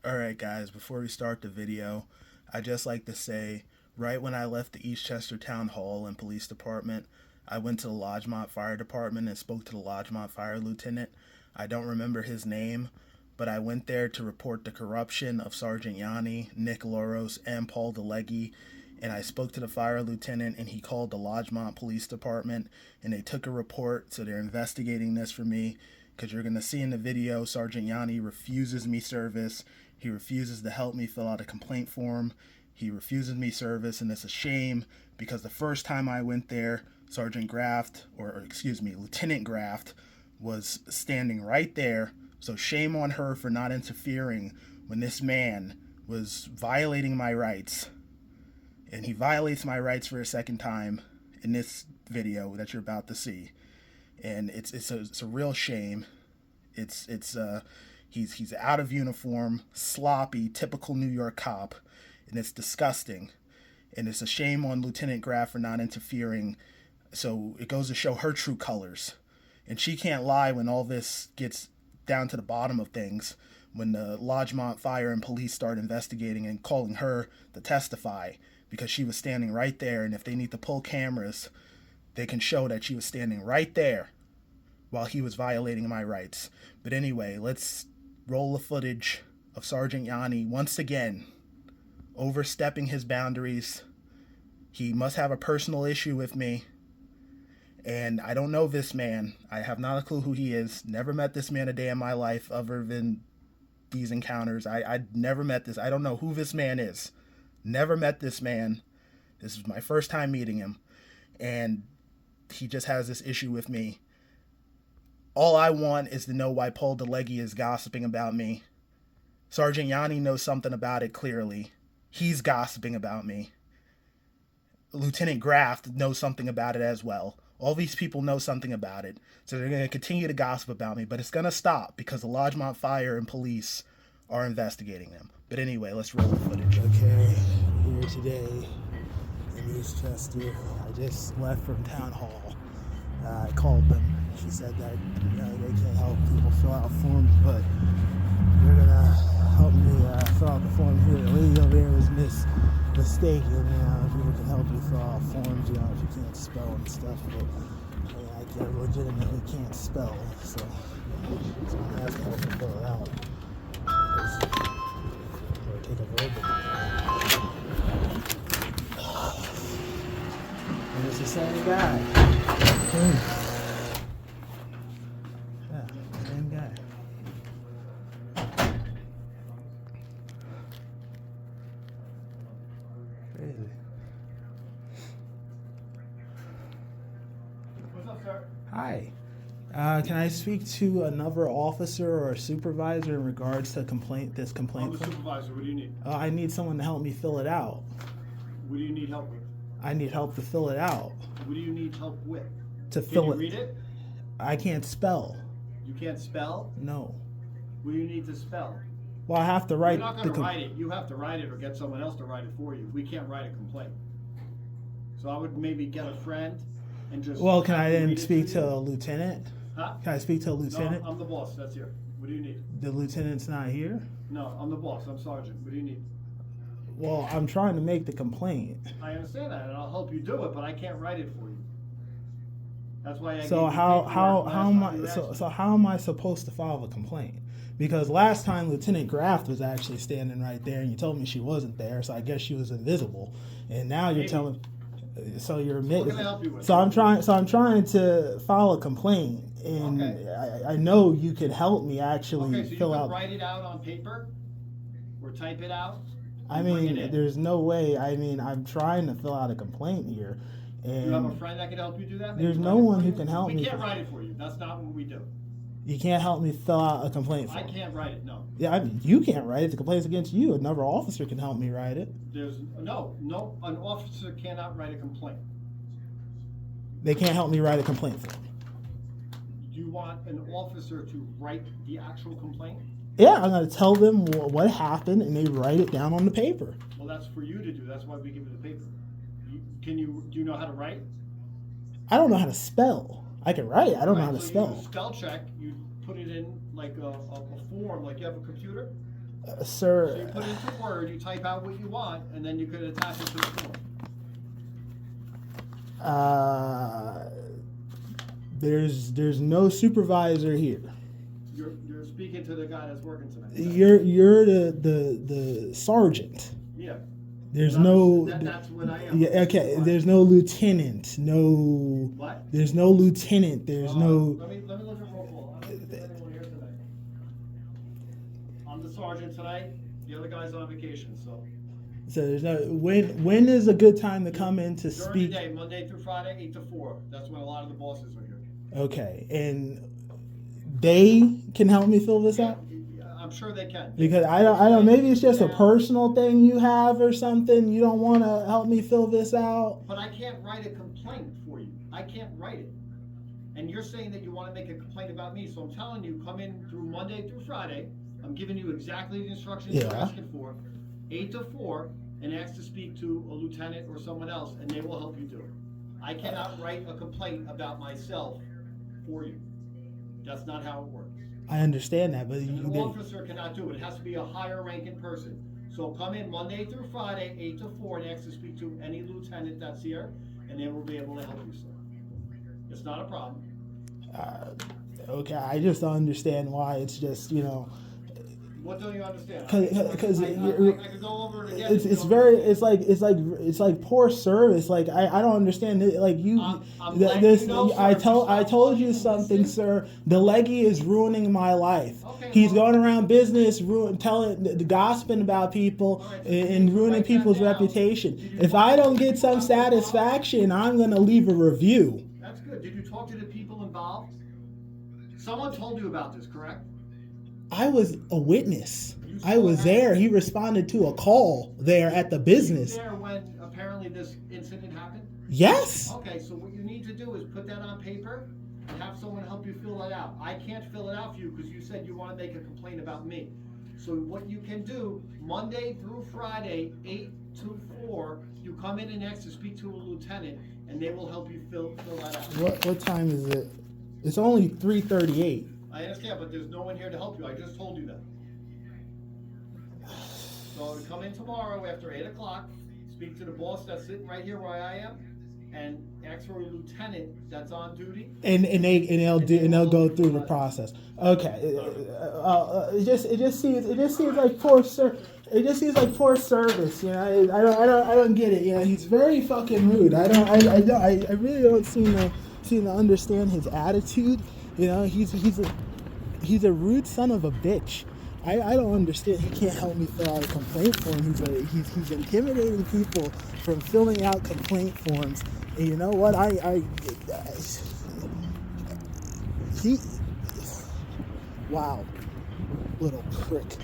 Alright guys, before we start the video, I'd just like to say, right when I left the Eastchester Town Hall and Police Department, I went to the Lodgemont Fire Department and spoke to the Lodgemont Fire Lieutenant. I don't remember his name, but I went there to report the corruption of Sergeant Yanni, Nick Loros, and Paul DeLegge, and I spoke to the fire lieutenant and he called the Lodgemont Police Department and they took a report, so they're investigating this for me because you're going to see in the video Sergeant Yanni refuses me service. He refuses to help me fill out a complaint form. He refuses me service, and it's a shame because the first time I went there, Lieutenant Graft was standing right there. So shame on her for not interfering when this man was violating my rights. And he violates my rights for a second time in this video that you're about to see. And it's a real shame. He's out of uniform, sloppy, typical New York cop, and it's disgusting. And it's a shame on Lieutenant Graff for not interfering. So it goes to show her true colors. And she can't lie when all this gets down to the bottom of things, when the Lodgemont Fire and Police start investigating and calling her to testify because she was standing right there. And if they need to pull cameras, they can show that she was standing right there while he was violating my rights. But anyway, let's roll the footage of Sergeant Yanni once again overstepping his boundaries. He must have a personal issue with me. And I don't know this man. I have not a clue who he is. Never met this man a day in my life other than these encounters. I never met this. I don't know who this man is. Never met this man. This is my first time meeting him. And he just has this issue with me. All I want is to know why Paul DeLegge is gossiping about me. Sergeant Yanni knows something about it clearly. He's gossiping about me. Lieutenant Graft knows something about it as well. All these people know something about it. So they're going to continue to gossip about me. But it's going to stop because the Lodgemont Fire and Police are investigating them. But anyway, let's roll the footage. Okay, here today in Eastchester. I just left from Town Hall. I called them. She said that they can't help people fill out forms, but they're going to help me fill out the forms here. The lady over there was mistaken. People can help you fill out forms, if you can't spell and stuff, but I legitimately can't spell, so someone has to help me fill it out. Or take a verbal. And it's the same guy. Yeah, same guy. Crazy. What's up, sir? Hi. Can I speak to another officer or a supervisor in regards to this complaint? I'm the supervisor. What do you need? I need someone to help me fill it out. What do you need help with? I need help to fill it out. What do you need help with? To Can fill you it. read it? I can't spell. You can't spell? No. What do you need to spell? Well, I have to write. You're not going to write it. You have to write it or get someone else to write it for you. We can't write a complaint. So I would maybe get a friend and just... Well, can I then read it speak to you? a lieutenant? Huh? Can I speak to a No, lieutenant? I'm the boss. That's here. What do you need? The lieutenant's not here? No, I'm the boss. I'm sergeant. What do you need? Well, I'm trying to make the complaint. I understand that, and I'll help you do it, but I can't write it for you. That's why I So gave you how paperwork last am time I you asked me. so how am I supposed to file a complaint? Because last time Lieutenant Graft was actually standing right there, and you told me she wasn't there, so I guess she was invisible. And now you're Maybe. telling, so you're What admitting. can I help you with? So I'm trying to file a complaint, and Okay. I know you could help me actually Okay, so you fill can out. write it out on paper or type it out. I and bring mean, it in. there's no way. I mean, I'm trying to fill out a complaint here, and You have a friend that can help you do that? Maybe there's write no it for one who you? can help we me. We can't write it for you. That's not what we do. You can't help me fill out a complaint I form. can't write it. No. Yeah, I mean, you can't write it. The complaint's against you. Another officer can help me write it. There's no. An officer cannot write a complaint. They can't help me write a complaint form. You want an officer to write the actual complaint? Yeah, I'm going to tell them what happened, and they write it down on the paper. Well, that's for you to do. That's why we give you the paper. Do you know how to write? I don't know how to spell. I can write. I don't know how to So you spell. do spell check. You put it in like a form, like you have a computer. Sir. So you put it into Word, you type out what you want, and then you could attach it to the form. There's no supervisor here. You're speaking to the guy that's working tonight. You're the sergeant. Yeah. There's no. That's what I am. Yeah. Okay. There's no lieutenant. No. What? There's no lieutenant. There's no. Let me look at roll call. I don't think there's anyone here tonight. I'm the sergeant tonight. The other guy's on vacation, so. So there's no. When is a good time to come in to During speak? the day, Monday through Friday, 8 to 4. That's when a lot of the bosses are here. Okay, and they can help me fill this out. I'm sure they can. Because I don't. Maybe it's just a personal thing you have or something. You don't want to help me fill this out. But I can't write a complaint for you. I can't write it. And you're saying that you want to make a complaint about me. So I'm telling you, come in through Monday through Friday. I'm giving you exactly the instructions you're asking for. 8 to 4, and ask to speak to a lieutenant or someone else, and they will help you do it. I cannot write a complaint about myself for you. That's not how it works. I understand that, but An officer cannot do it. It has to be a higher ranking person. So come in Monday through Friday, 8 to 4, and ask to speak to any lieutenant that's here, and they will be able to help you, sir. It's not a problem. Okay, I just don't understand why it's just, What don't you understand? Because I could go over it again. It's like poor service. Like I don't understand it. Like I told you something, sir. The leggy is ruining my life. Okay, He's going around business, gossiping about people and ruining people's reputation. If I don't get some satisfaction, I'm gonna leave a review. That's good. Did you talk to the people involved? Someone told you about this, correct? I was a witness. I was there. He responded to a call there at the business. You were there when apparently this incident happened? Yes. Okay, so what you need to do is put that on paper and have someone help you fill that out. I can't fill it out for you because you said you want to make a complaint about me. So what you can do, Monday through Friday, 8 to 4, you come in and ask to speak to a lieutenant, and they will help you fill that out. What time is it? It's only 3:38. I understand, but there's no one here to help you. I just told you that. So come in tomorrow after 8 o'clock, speak to the boss that's sitting right here where I am, and ask for a lieutenant that's on duty. And they'll go through the process. Okay. It just seems like poor service. I don't get it. He's very fucking rude. I really don't seem to understand his attitude. He's a rude son of a bitch. I don't understand. He can't help me fill out a complaint form. He's intimidating people from filling out complaint forms. And you know what? Wow, little prick.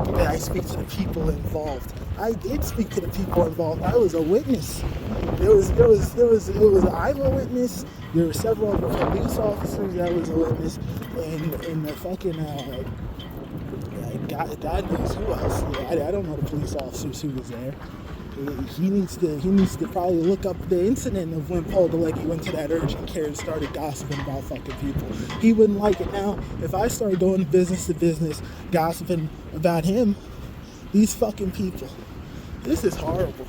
And I speak to the people involved. I did speak to the people involved. I was a witness. I'm a witness. There were several other police officers that was a witness, and the fucking God knows who else. I don't know the police officers who was there. He needs to probably look up the incident of when Paul Galecki went to that urgent care and started gossiping about fucking people. He wouldn't like it now. If I started going business to business, gossiping about him, these fucking people. This is horrible.